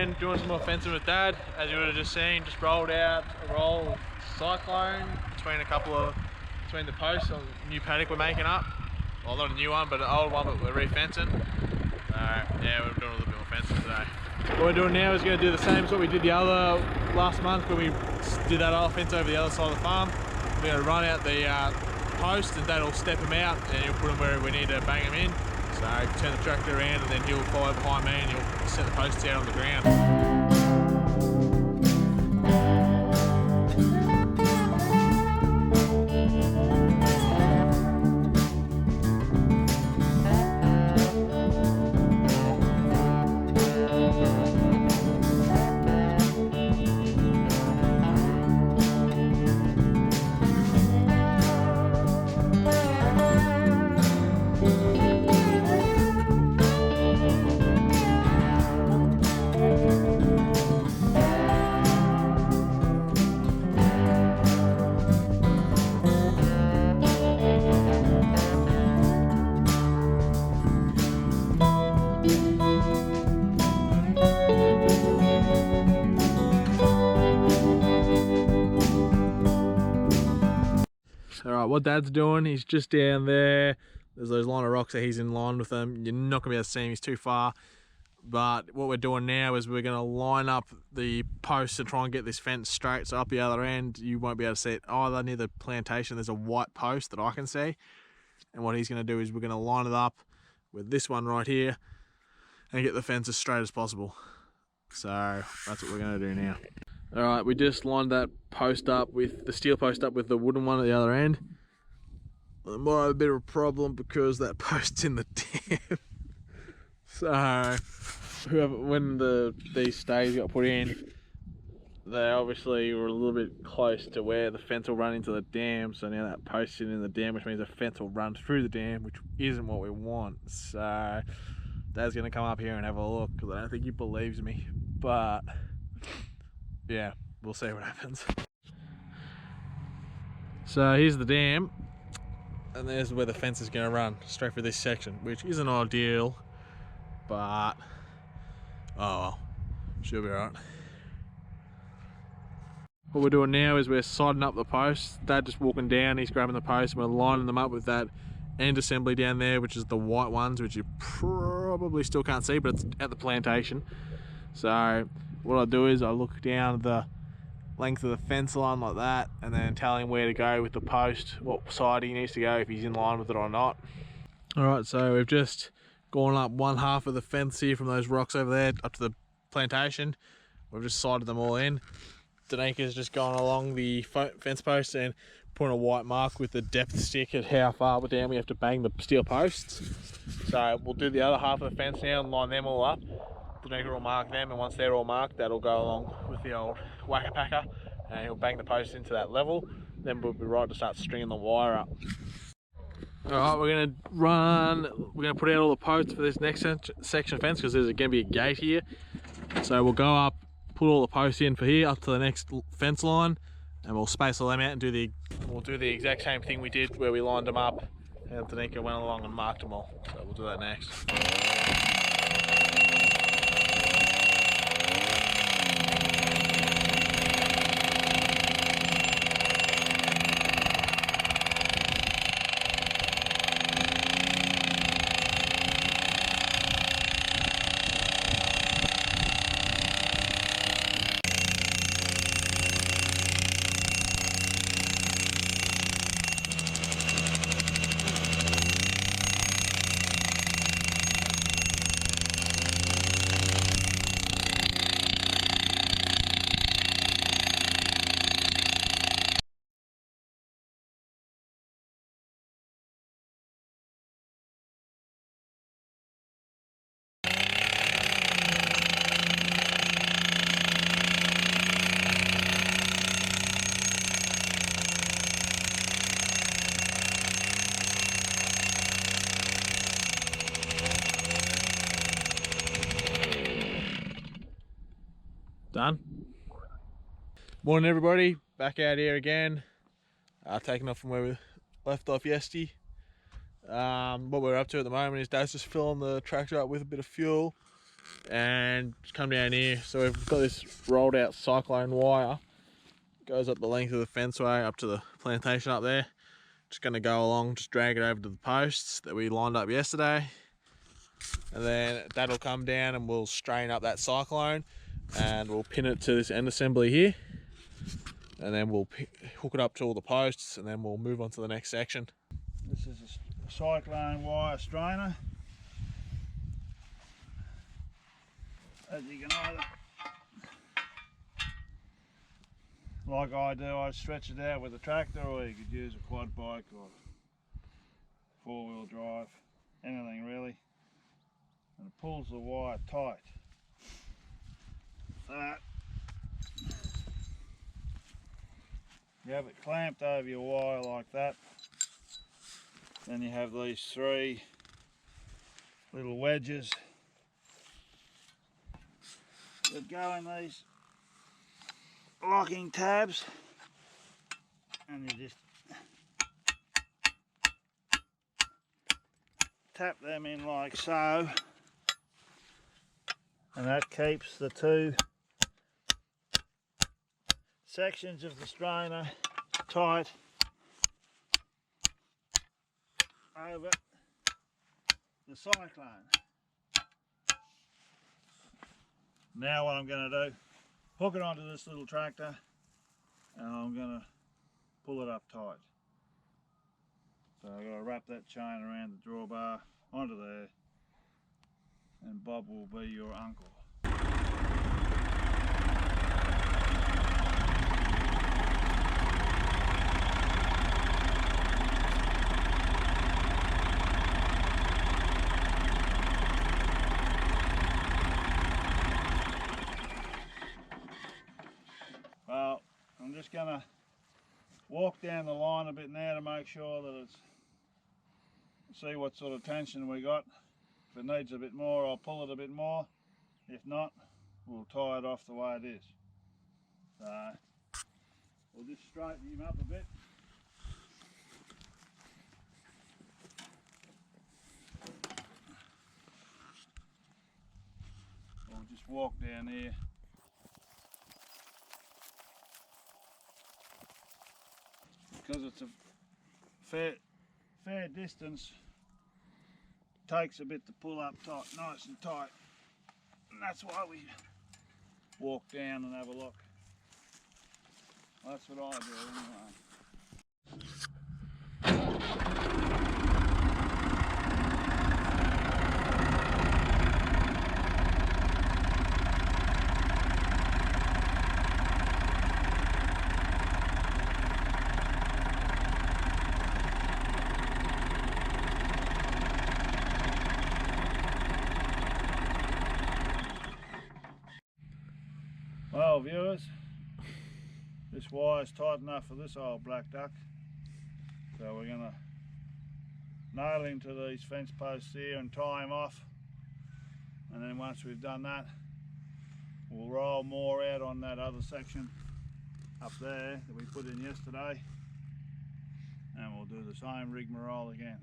again, doing some more fencing with Dad. As you would have just seen, just rolled out a roll cyclone between the posts on the new paddock we're making up. Well, not a new one, but an old one, but we're re-fencing. So yeah, we're doing a little bit more fencing today. What we're doing now is going to do the same as what we did the other last month when we did that other fence over the other side of the farm. We're going to run out the posts and Dad will step them out and he'll put them where we need to bang them in. So turn the tractor around and then he'll follow behind me and he'll set the posts out on the ground. Alright, what Dad's doing, he's just down there. There's those line of rocks that he's in line with them. You're not going to be able to see him, he's too far. But what we're doing now is we're going to line up the posts to try and get this fence straight. So up the other end, you won't be able to see it. Either near the plantation, there's a white post that I can see. And what he's going to do is we're going to line it up with this one right here and get the fence as straight as possible. So that's what we're going to do now. Alright, we just lined that post up with the steel post up with the wooden one at the other end. We might have a bit of a problem because that post's in the dam. So when these stays got put in, they obviously were a little bit close to where the fence will run into the dam. So now that post's in the dam, which means the fence will run through the dam, which isn't what we want. So Dad's going to come up here and have a look because I don't think he believes me. But yeah, we'll see what happens. So here's the dam, and there's where the fence is going to run, straight for this section, which isn't ideal, but oh well, she'll be alright. What we're doing now is we're siding up the posts. Dad just walking down, he's grabbing the posts, and we're lining them up with that end assembly down there, which is the white ones, which you probably still can't see, but it's at the plantation. So what I do is I look down the length of the fence line like that and then tell him where to go with the post, what side he needs to go, if he's in line with it or not. Alright, so we've just gone up one half of the fence here from those rocks over there up to the plantation. We've just sided them all in. Danika's just gone along the fence post and putting a white mark with the depth stick at how far down we have to bang the steel posts. So we'll do the other half of the fence now and line them all up. Danika will mark them, and once they're all marked, that'll go along with the old whacker packer and he'll bang the post into that level. Then we'll be right to start stringing the wire up. Alright, we're going to put out all the posts for this next section of fence because there's going to be a gate here. So we'll go up, put all the posts in for here up to the next fence line, and we'll space all them out and we'll do the exact same thing we did where we lined them up and Danika went along and marked them all. So we'll do that next. Done. Morning everybody, back out here again, taking off from where we left off yesterday. What we're up to at the moment is Dad's just filling the tractor up with a bit of fuel and just come down here. So we've got this rolled out cyclone wire, goes up the length of the fenceway up to the plantation up there. Just going to go along, just drag it over to the posts that we lined up yesterday, and then that'll come down and we'll strain up that cyclone and we'll pin it to this end assembly here, and then we'll hook it up to all the posts, and then we'll move on to the next section. This is a cyclone wire strainer. As you can either, like I do, I stretch it out with a tractor, or you could use a quad bike or four-wheel drive, anything really. And it pulls the wire tight. That. You have it clamped over your wire like that. Then you have these three little wedges that go in these locking tabs, and you just tap them in like so, and that keeps the two sections of the strainer tight over the cyclone. Now what I'm going to do, hook it onto this little tractor, and I'm going to pull it up tight. So I've got to wrap that chain around the drawbar onto there, and Bob will be your uncle. Well, I'm just going to walk down the line a bit now to make sure that it's, see what sort of tension we got. If it needs a bit more, I'll pull it a bit more. If not, we'll tie it off the way it is. So we'll just straighten him up a bit. We'll just walk down here. Because it's a fair distance, takes a bit to pull up tight, nice and tight, and that's why we walk down and have a look. That's what I do anyway. Well viewers, this wire's tight enough for this old black duck, so we're going to nail him to these fence posts here and tie him off, and then once we've done that, we'll roll more out on that other section up there that we put in yesterday, and we'll do the same rigmarole again.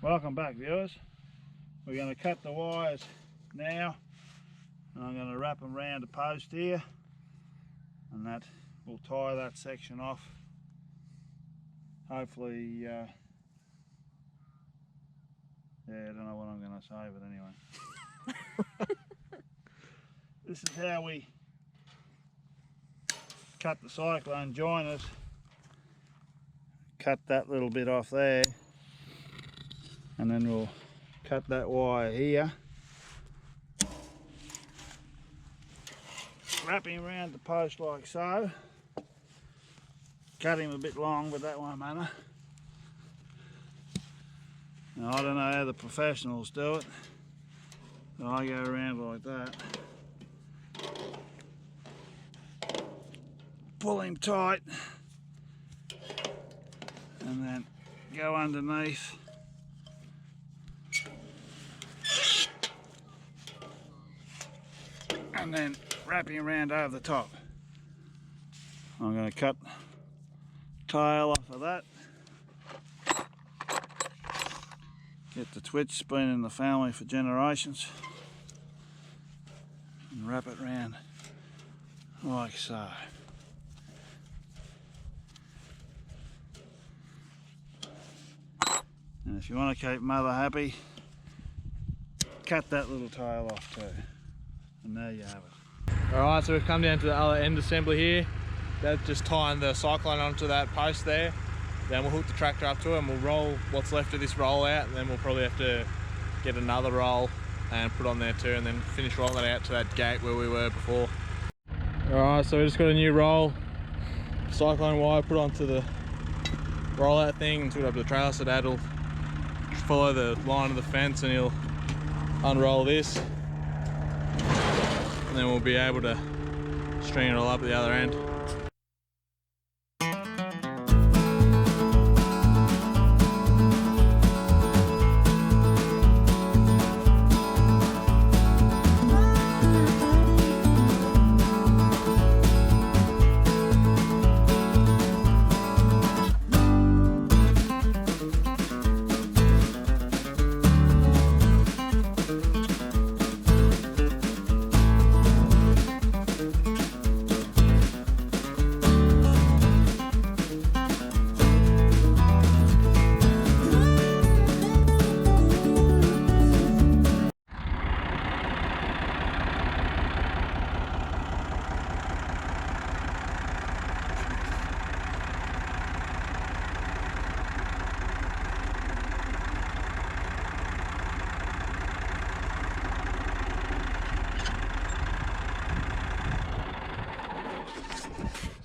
Welcome back viewers. We're going to cut the wires now, and I'm going to wrap them around the post here, and that will tie that section off. Hopefully, yeah, I don't know what I'm going to say, but anyway. This is how we cut the cyclone joiners. Cut that little bit off there, and then we'll cut that wire here, wrap him around the post like so, cut him a bit long but that won't matter, Now, I don't know how the professionals do it, but I go around like that. Pull him tight and then go underneath. And then wrap him around over the top. I'm going to cut tail off of that. Get the twitch, been in the family for generations. And wrap it round like so. And if you want to keep mother happy, cut that little tail off too. And there you have it. Alright, so we've come down to the other end assembly here. That's just tying the cyclone onto that post there. Then we'll hook the tractor up to it and we'll roll what's left of this roll out, and then we'll probably have to get another roll and put on there too, and then finish rolling it out to that gate where we were before. Alright, so we just got a new roll. Cyclone wire put onto the rollout thing and took it up to the trailer, so Dad will follow the line of the fence and he'll unroll this. And then we'll be able to string it all up at the other end.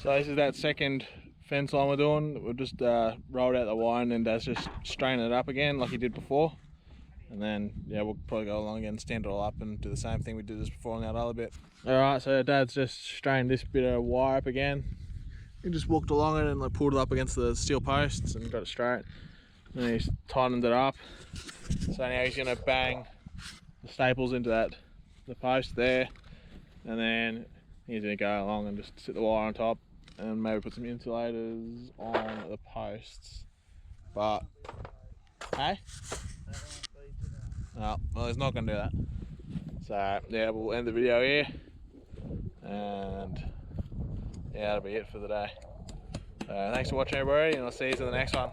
So this is that second fence line we're doing. We've just rolled out the wire and then Dad's just straighten it up again like he did before. And then, yeah, we'll probably go along again and stand it all up and do the same thing we did just before on that other bit. Alright, so Dad's just straightened this bit of wire up again. He just walked along it and like pulled it up against the steel posts and got it straight. And then he's tightened it up. So now he's gonna bang the staples into the post there. And then he's gonna go along and just sit the wire on top and maybe put some insulators on the posts. But, hey? Oh, well, he's not going to do that. So, yeah, we'll end the video here. And, yeah, that'll be it for the day. So, thanks for watching, everybody, and I'll see you in the next one.